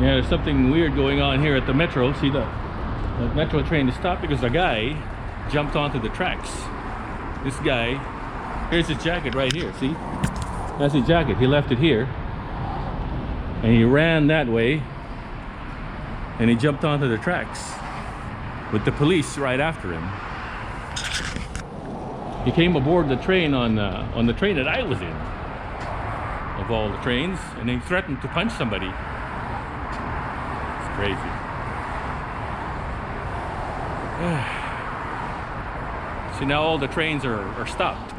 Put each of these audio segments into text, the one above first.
Yeah, there's something weird going on here at the metro. See, the metro train is stopped because a guy jumped onto the tracks. This guy, here's his jacket right here. See, that's his jacket. He left it here and he ran that way and he jumped onto the tracks with the police right after him. He came aboard the train on the train that I was in, of all the trains, and he threatened to punch somebody. It's crazy. See, now all the trains are stopped.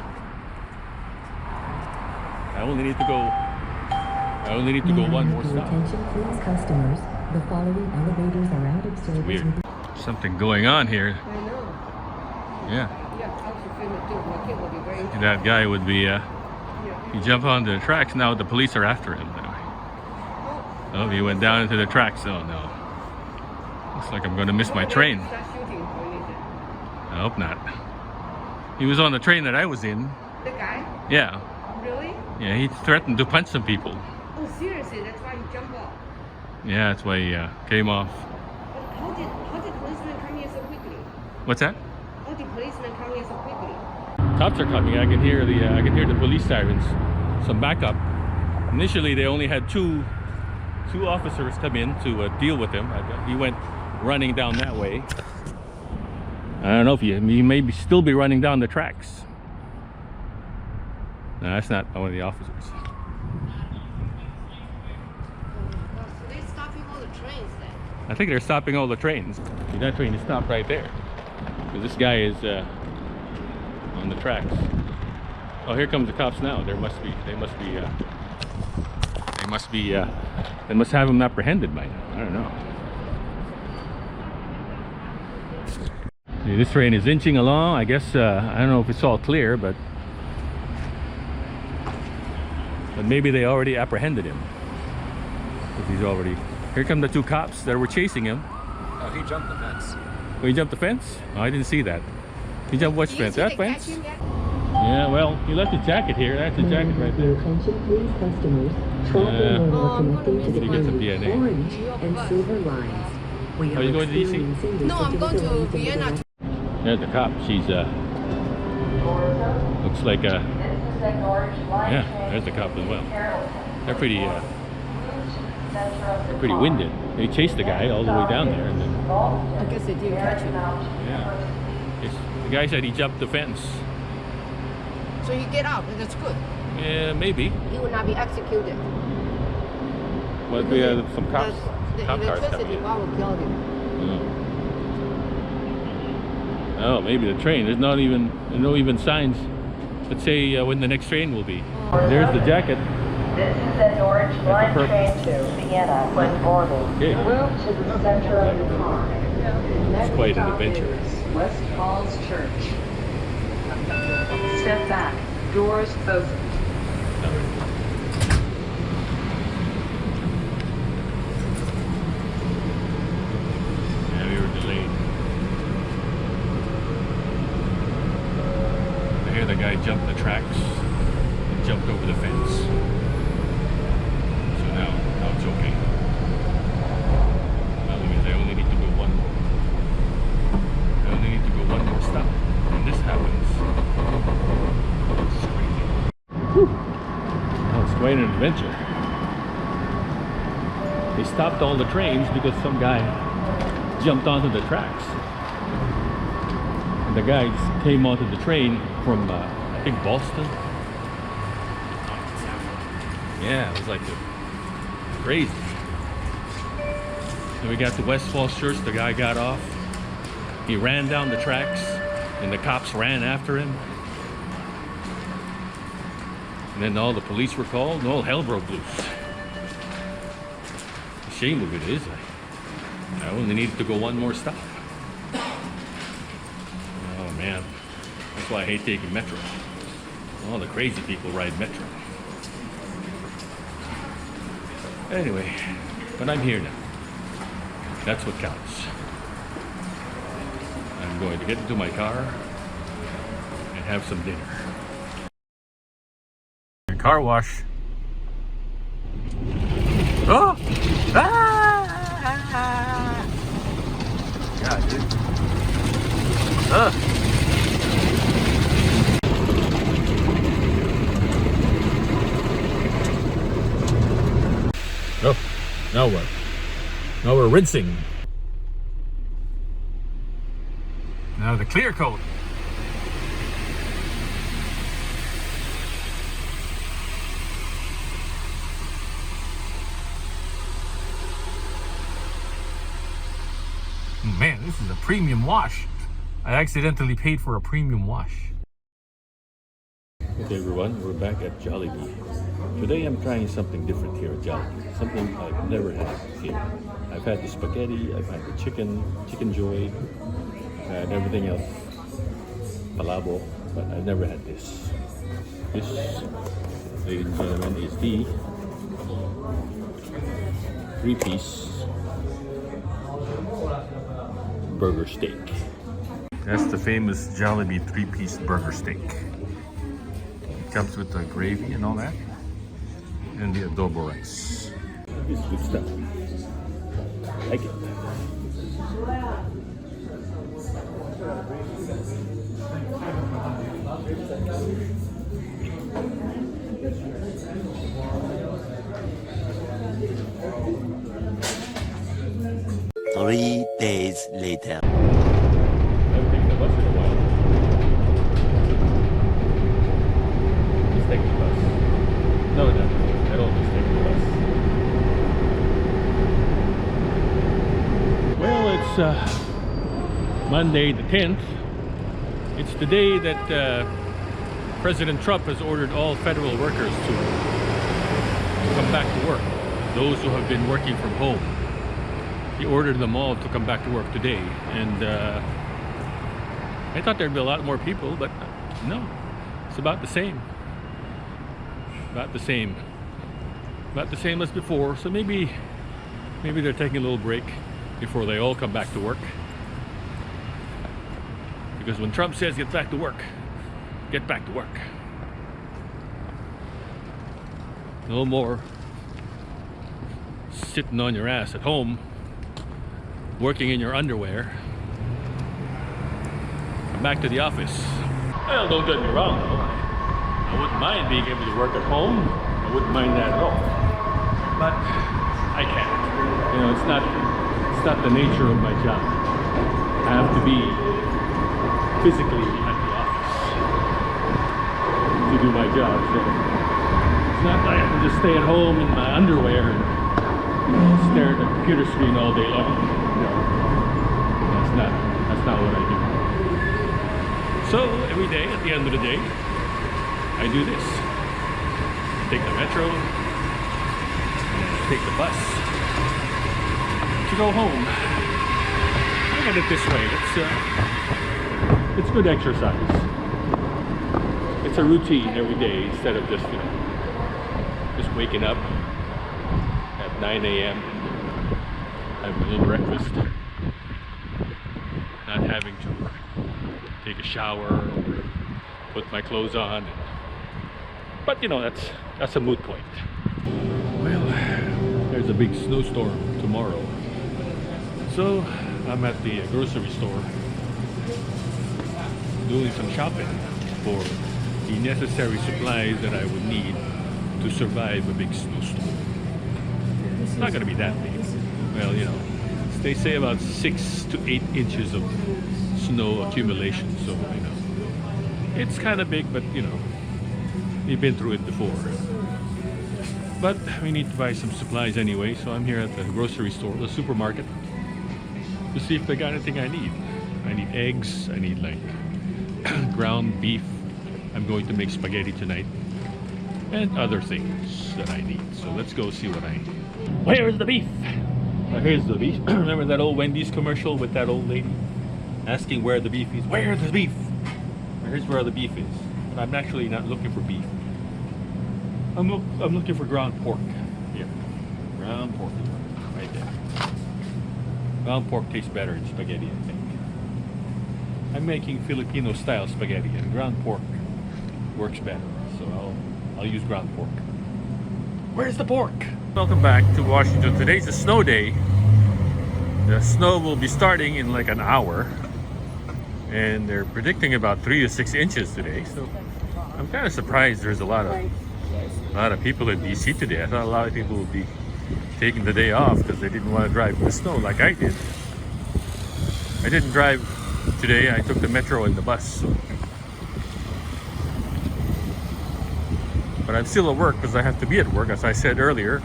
I only need to go one more stop. Attention, please, customers. The following elevators are out of service. Weird. Something going on here. I know. Yeah. Yeah, I also feel it too. My kid will be very interested. That guy would be, he jumped onto the tracks. Now the police are after him. Oh, he went down into the tracks. Oh no. Looks like I'm going to miss my train. Start shooting when he did. I hope not. He was on the train that I was in. The guy? Yeah. Really? Yeah, he threatened to punch some people. Oh, seriously? That's why he jumped off. Yeah, that's why he came off. But how did policemen come here so quickly? What's that? How did policemen come here so quickly? Cops are coming. I can hear the police sirens. Some backup. Initially, they only had two officers come in to deal with him. He went running down that way. I don't know if he may still be running down the tracks. No, that's not one of the officers. So they're stopping all the trains then? I think they're stopping all the trains. See, that train is stopped right there. Because this guy is on the tracks. Oh, here comes the cops now. They must have him apprehended by now. I don't know. See, this train is inching along. I guess I don't know if it's all clear, but maybe they already apprehended him. Because he's already. Here come the two cops that were chasing him. Oh, he jumped the fence. Oh, he jumped the fence? Oh, I didn't see that. He jumped which fence? That fence? Yeah, well, he left his jacket here. That's his jacket right there. Attention, please, customers. Traveling or connecting to the He gets a DNA. orange and silver lines. We Are you going to DC? experiencing No, I'm going to Vienna. There's the cop. She's looks like yeah, there's the cop as well. They're pretty winded. They chased the guy all the way down there, and then I guess they didn't catch him. yeah, the guy said he jumped the fence. So he get out, and that's good. Yeah, maybe. He will not be executed. But we have some cops. The Cop cars coming electricity in. bomb will kill him. Oh, maybe the train. There's no even signs. Let's say when the next train will be. There's the jacket. This is an Orange Line train to Vienna when boarding. Okay. Move to the center of the car. It's quite an adventure. West Falls Church. Step back. Doors open. Yeah, we were delayed. I hear the guy jumped the tracks and jumped over the fence. So now it's okay. Now that means I only need to go one more stop. And this happens. This is crazy. Whew. That was quite an adventure. They stopped all the trains because some guy jumped onto the tracks. And the guy just came onto the train from, I think, Boston. Yeah, it was like crazy. So we got to West Falls Church. The guy got off. He ran down the tracks, and the cops ran after him. And then all the police were called, and all hell broke loose. The shame of it is, I only needed to go one more stop. Oh man, that's why I hate taking Metro. All the crazy people ride Metro. Anyway, but I'm here now. That's what counts. I'm going to get into my car and have some dinner. Car wash. Oh! Ah! Oh, now what? Now we're rinsing. Now the clear coat. Man, this is a premium wash. I accidentally paid for a premium wash. Okay everyone, we're back at Jollibee. Today I'm trying something different here at Jollibee. Something I've never had here. I've had the spaghetti, I've had the chicken joy, I've had everything else, palabo, but I've never had this. This, ladies and gentlemen, is the 3-piece burger steak. That's the famous Jollibee 3-piece burger steak. It comes with the gravy and all that, and the adobo rice. It's good stuff. I like it. Three days later. I've taken the bus in a while. Let's take the bus. No, I don't just take the bus. Well, it's Monday the 10th. It's the day that President Trump has ordered all federal workers to come back to work. Those who have been working from home. He ordered them all to come back to work today, and I thought there'd be a lot more people, but no, it's about the same. About the same. About the same as before, so maybe they're taking a little break before they all come back to work. Because when Trump says get back to work, get back to work. No more sitting on your ass at home, working in your underwear. Come back to the office. Well, don't get me wrong though. I wouldn't mind being able to work at home. I wouldn't mind that at all. But I can't. You know, it's not the nature of my job. I have to be physically at the office to do my job. So it's not like I can just stay at home in my underwear and stare at the computer screen all day long. That's not what I do. So every day, at the end of the day, I do this. I take the metro, and I take the bus to go home. Look at it this way. It's good exercise. It's a routine every day instead of just just waking up at 9 a.m. having a little breakfast. Not having to take a shower or put my clothes on. But you know, that's a moot point. Well, there's a big snowstorm tomorrow. So I'm at the grocery store doing some shopping for the necessary supplies that I would need to survive a big snowstorm. It's not gonna be that big. Well, you know, they say about 6 to 8 inches of snow accumulation, so you know it's kind of big, but you know we've been through it before. But we need to buy some supplies anyway, so I'm here at the grocery store, the supermarket, to see if they got anything I need. I need eggs, I need like ground beef. I'm going to make spaghetti tonight, and other things that I need. So let's go see what I need. Where's the beef? Here's the beef. Remember that old Wendy's commercial with that old lady asking where the beef is? Where's the beef? Here's where the beef is. But I'm actually not looking for beef. I'm looking for ground pork. Here. Ground pork. Right there. Ground pork tastes better in spaghetti, I think. I'm making Filipino style spaghetti, and ground pork works better. So I'll use ground pork. Where's the pork? Welcome back to Washington. Today's a snow day. The snow will be starting in like an hour. and they're predicting about 3 to 6 inches today. So I'm kind of surprised there's a lot of people in DC today. I thought a lot of people would be taking the day off because they didn't want to drive in the snow like I did. I didn't drive today. I took the metro and the bus. So. But I'm still at work because I have to be at work. As I said earlier,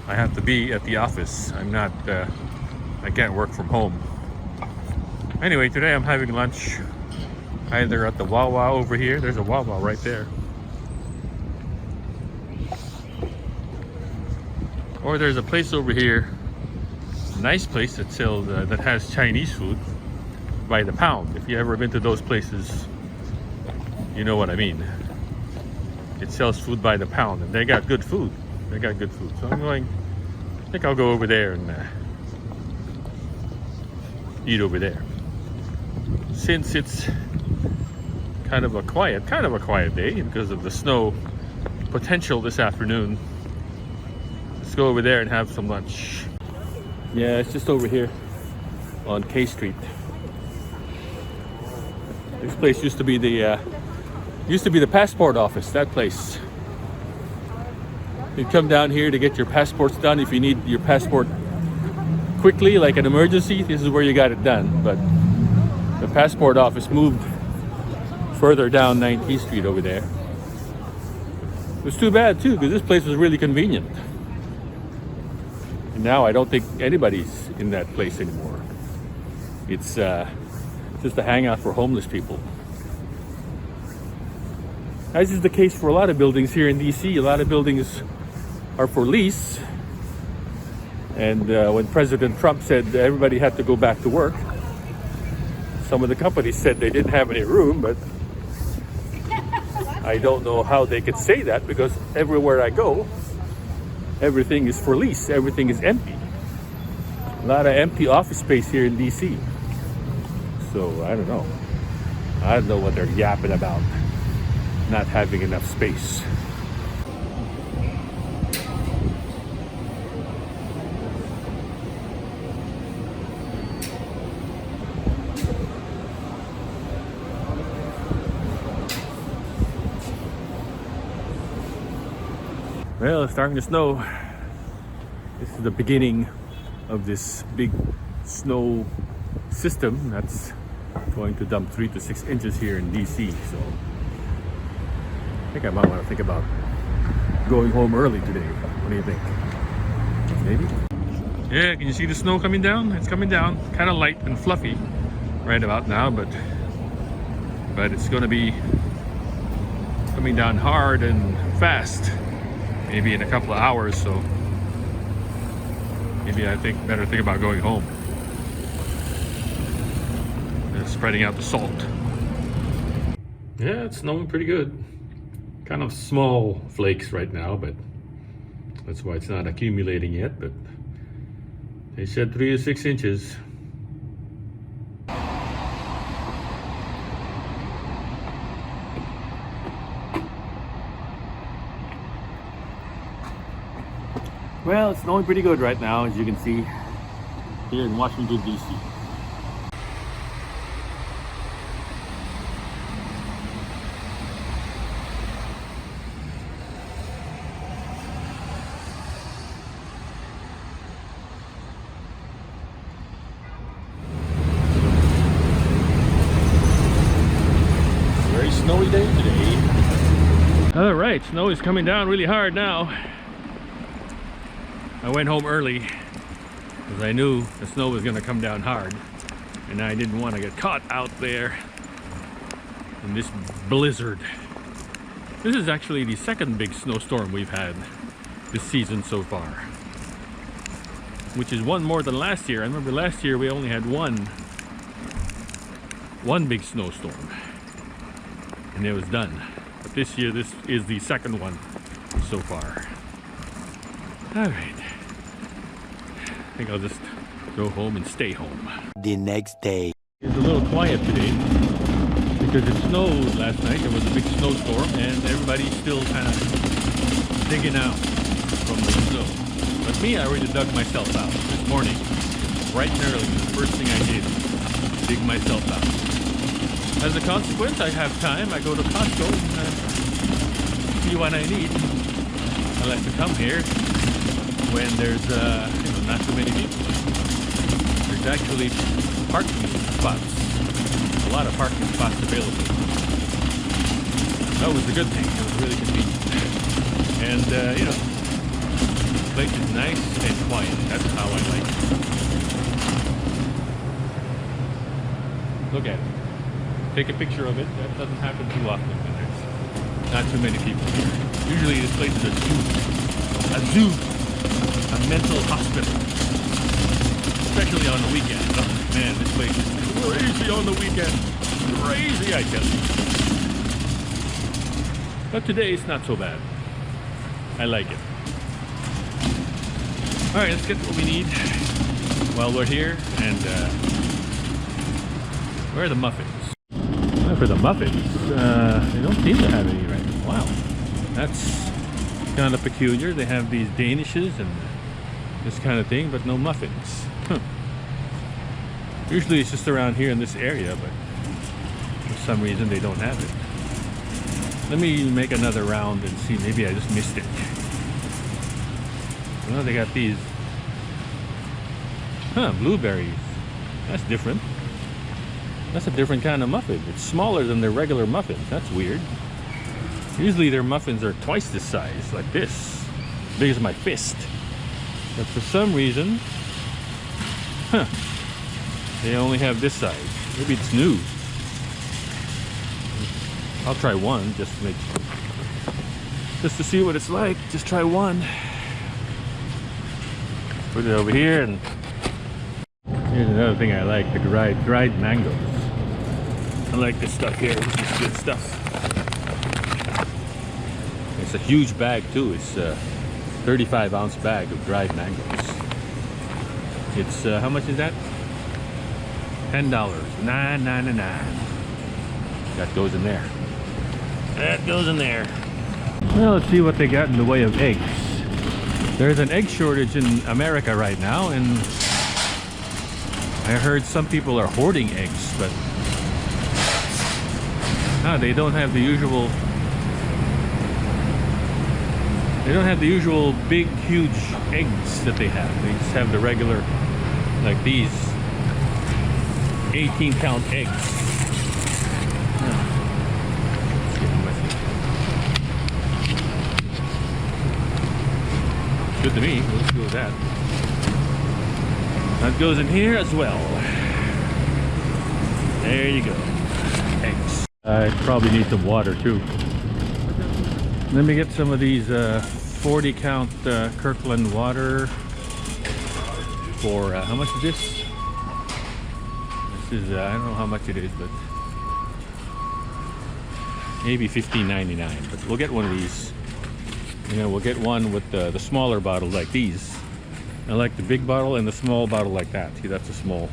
I have to be at the office. I can't work from home. Anyway, today I'm having lunch either at the Wawa over here. There's a Wawa right there. Or there's a place over here, a nice place that sells, that has Chinese food by the pound. If you ever been to those places, you know what I mean. It sells food by the pound, and they got good food. They got good food. So I think I'll go over there and eat over there. Since it's kind of a quiet day because of the snow potential this afternoon, let's go over there and have some lunch. Yeah, it's just over here on K Street. This place used to be the passport office, that place. You'd come down here to get your passports done. If you need your passport quickly, like an emergency, this is where you got it done. But the passport office moved further down 19th Street over there. It was too bad too, because this place was really convenient. And now I don't think anybody's in that place anymore. It's just a hangout for homeless people. As is the case for a lot of buildings here in DC. A lot of buildings are for lease. And when President Trump said everybody had to go back to work, some of the companies said they didn't have any room, but I don't know how they could say that because everywhere I go, everything is for lease. Everything is empty. A lot of empty office space here in DC. So I don't know. I don't know what they're yapping about. Not having enough space. Well, it's starting to snow. This is the beginning of this big snow system that's going to dump 3 to 6 inches here in DC. So I think I might want to think about going home early today. What do you think? Maybe? Yeah, can you see the snow coming down? It's coming down, kind of light and fluffy right about now, but it's going to be coming down hard and fast, maybe in a couple of hours. So maybe I better think about going home and spreading out the salt. Yeah, it's snowing pretty good. Kind of small flakes right now, but that's why it's not accumulating yet. But they said 3 to 6 inches. Well, it's snowing pretty good right now, as you can see here in Washington, D.C. Snowy day today. All right, snow is coming down really hard now. I went home early because I knew the snow was going to come down hard, and I didn't want to get caught out there in this blizzard. This is actually the second big snowstorm we've had this season so far, which is one more than last year. I remember last year we only had one big snowstorm, and it was done. But this year, this is the second one so far. All right. I think I'll just go home and stay home. The next day. It's a little quiet today because it snowed last night. There was a big snowstorm, and everybody's still kind of digging out from the snow. But me, I already dug myself out this morning, bright and early. The first thing I did dig myself out. As a consequence, I have time. I go to Costco and see what I need. I like to come here when there's not too many people. There's actually parking spots. A lot of parking spots available. That was a good thing. It was really convenient. And the place is nice and quiet. That's how I like it. Look at it. Take a picture of it. That doesn't happen too often when there's not too many people here. Usually this place is a zoo. A zoo. A mental hospital. Especially on the weekend. Oh man, this place is crazy on the weekend. Crazy, I tell you. But today it's not so bad. I like it. Alright, let's get what we need while we're here. And where are the muffins? For the muffins, they don't seem to have any right now. Wow, that's kind of peculiar. They have these danishes and this kind of thing, but no muffins. Usually it's just around here in this area, but for some reason they don't have it. Let me make another round and see. Maybe I just missed it. Well, they got these blueberries. That's different. That's a different kind of muffin. It's smaller than their regular muffins. That's weird. Usually their muffins are twice this size, like this. Big as my fist. But for some reason, they only have this size. Maybe it's new. I'll try one just to see what it's like. Just try one. Put it over here, and here's another thing I like: the dried mangoes. I like this stuff here. This is good stuff. It's a huge bag too. It's a 35-ounce bag of dried mangoes. It's how much is that? $10. $9.99. That goes in there. That goes in there. Well, let's see what they got in the way of eggs. There's an egg shortage in America right now, and I heard some people are hoarding eggs, but they don't have the usual. They don't have the usual big, huge eggs that they have. They just have the regular, like these 18-count eggs. Good to me. Let's go with that. That goes in here as well. There you go. Eggs. I probably need some water too. Let me get some of these 40-count Kirkland water for how much is this? This is I don't know how much it is, but maybe $15.99. But we'll get one of these. We'll get one with the smaller bottle like these. I like the big bottle and the small bottle like that. See, that's a small.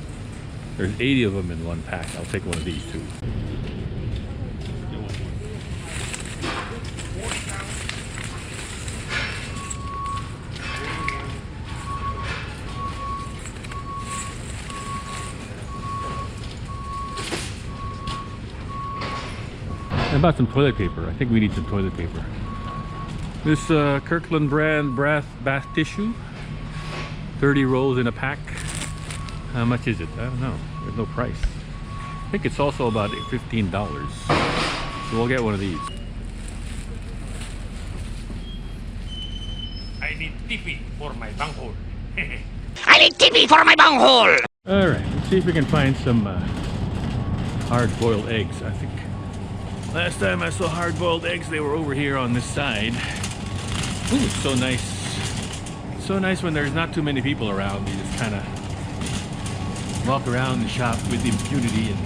There's 80 of them in one pack. I'll take one of these too. How about some toilet paper? I think we need some toilet paper. This Kirkland brand bath tissue, 30 rolls in a pack. How much is it? I don't know. There's no price. I think it's also about $15. So we'll get one of these. I need tippy for my bunghole. I need tippy for my bunghole! Alright, let's see if we can find some hard-boiled eggs, I think. Last time I saw hard-boiled eggs, they were over here on this side. Ooh, it's so nice. It's so nice when there's not too many people around. You just kind of walk around the shop with impunity and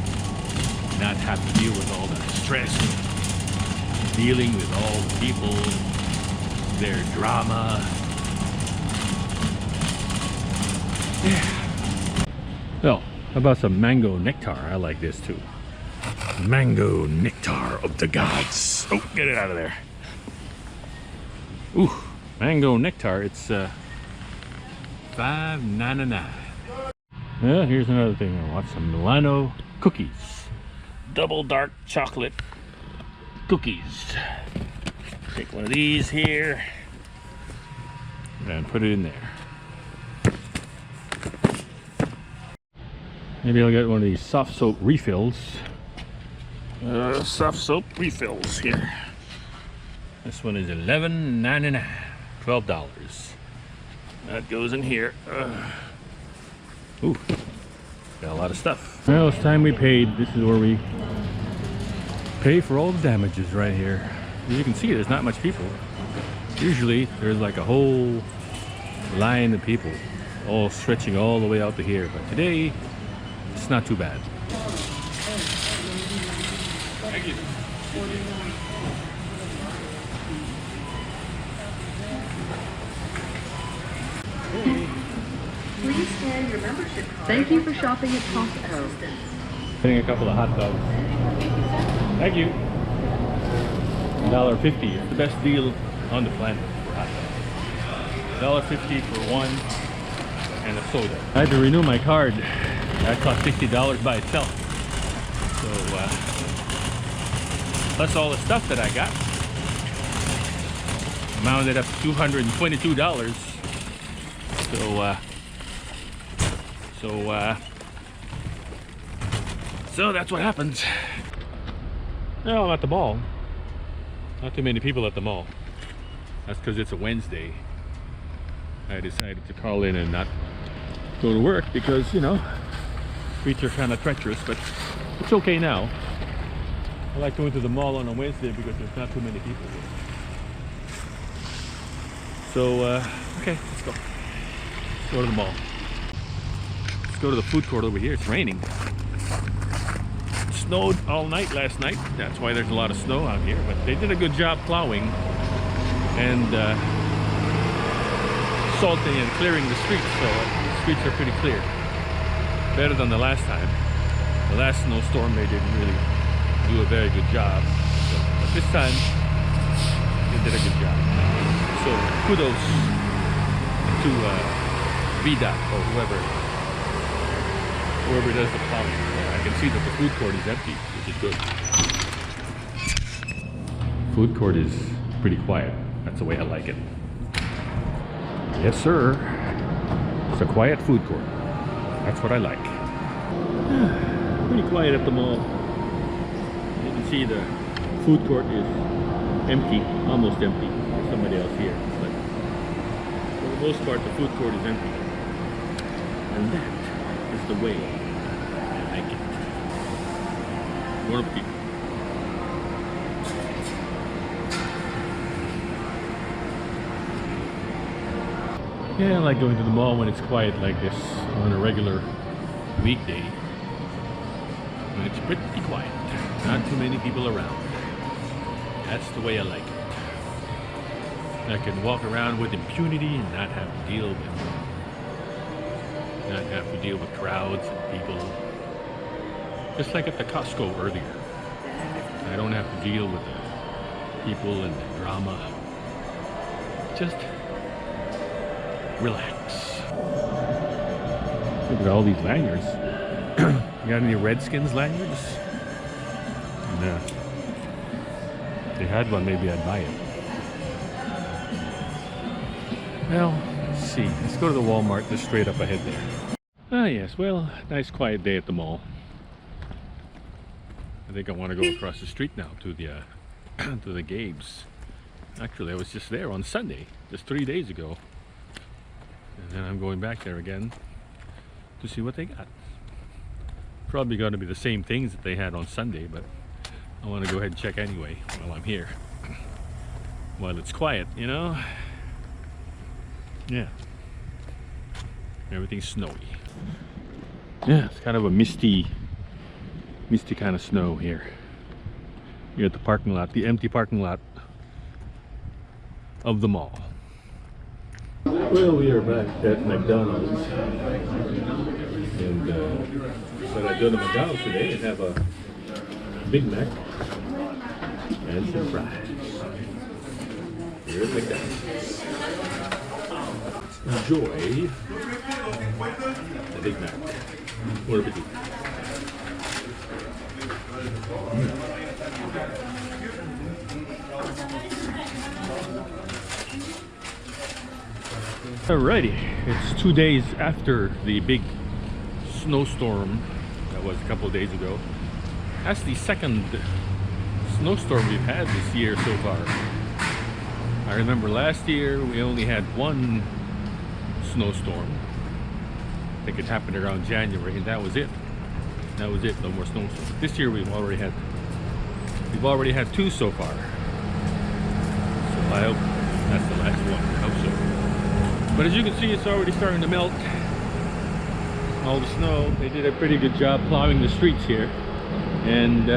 not have to deal with all the stress of dealing with all the people, their drama. Yeah. Well, how about some mango nectar? I like this too. Mango nectar of the gods. Oh, get it out of there. Ooh, mango nectar. It's $5.99. Yeah, here's another thing. I want some Milano cookies. Double dark chocolate cookies. Take one of these here and put it in there. Maybe I'll get one of these soft soap refills. Soft soap refills here. This one is $11.99, $12. That goes in here. Ooh, got a lot of stuff. Well, it's time we paid. This is where we pay for all the damages right here. As you can see, there's not much people. Usually there's like a whole line of people all stretching all the way out to here, but today it's not too bad. Thank you. Please scan your membership card. Thank you for shopping at Costco. Getting a couple of hot dogs. Thank you. $1.50. It's the best deal on the planet for hot dogs. $1.50 for one and a soda. I had to renew my card. That cost $60 by itself. So, plus all the stuff that I got, amounted up to $222. So that's what happens. No, I'm at the mall. Not too many people at the mall. That's because it's a Wednesday. I decided to call in and not go to work because, you know, streets are kind of treacherous, but it's okay now. I like going to the mall on a Wednesday because there's not too many people. So, okay, let's go. Let's go to the mall. Let's go to the food court over here. It's raining. It snowed all night last night. That's why there's a lot of snow out here. But they did a good job plowing and salting and clearing the streets. So the streets are pretty clear. Better than the last time. The last snowstorm they didn't really do a very good job. But this time they did a good job. So kudos to VDOT or whoever does the plowing. I can see that the food court is empty, which is good. Food court is pretty quiet. That's the way I like it. Yes, sir. It's a quiet food court. That's what I like. Pretty quiet at the mall. You can see the food court is empty, almost empty. There's somebody else here, but for the most part, the food court is empty. And that is the way I like it. More people. Yeah, I like going to the mall when it's quiet like this on a regular weekday. When it's pretty quiet. Not too many people around. That's the way I like it. I can walk around with impunity and not have to deal with crowds and people. Just like at the Costco earlier. I don't have to deal with the people and the drama. Just relax. Look at all these lanyards. You got any Redskins lanyards? No. If they had one, maybe I'd buy it. Well, let's see. Let's go to the Walmart just straight up ahead there. Ah, yes. Well, nice quiet day at the mall. I think I want to go across the street now to the to the Gabe's. Actually, I was just there on Sunday, just 3 days ago. And then I'm going back there again to see what they got. Probably going to be the same things that they had on Sunday, but I want to go ahead and check anyway while I'm here. While it's quiet, you know? Yeah. Everything's snowy. Yeah, it's kind of a misty kind of snow here. You're at the parking lot, the empty parking lot of the mall. Well, we are back at McDonald's, and what I go to McDonald's today and have a Big Mac and some fries. Here at McDonald's. Enjoy The Big Mac. Or a Big Mac. Alrighty, it's 2 days after the big snowstorm that was a couple of days ago. That's the second snowstorm we've had this year so far. I remember last year we only had one snowstorm. I think it happened around January, and that was it. That was it. No more snowstorms. This year we've already had two so far. So I hope that's the last one. I hope so. But as you can see, it's already starting to melt. All the snow. They did a pretty good job plowing the streets here, and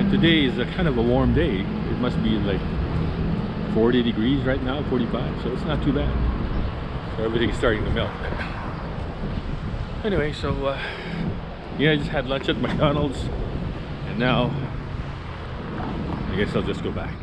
today is a kind of a warm day. It must be like 40 degrees right now, 45, so it's not too bad. So everything's starting to melt. Anyway, so yeah, I just had lunch at McDonald's, and now I guess I'll just go back.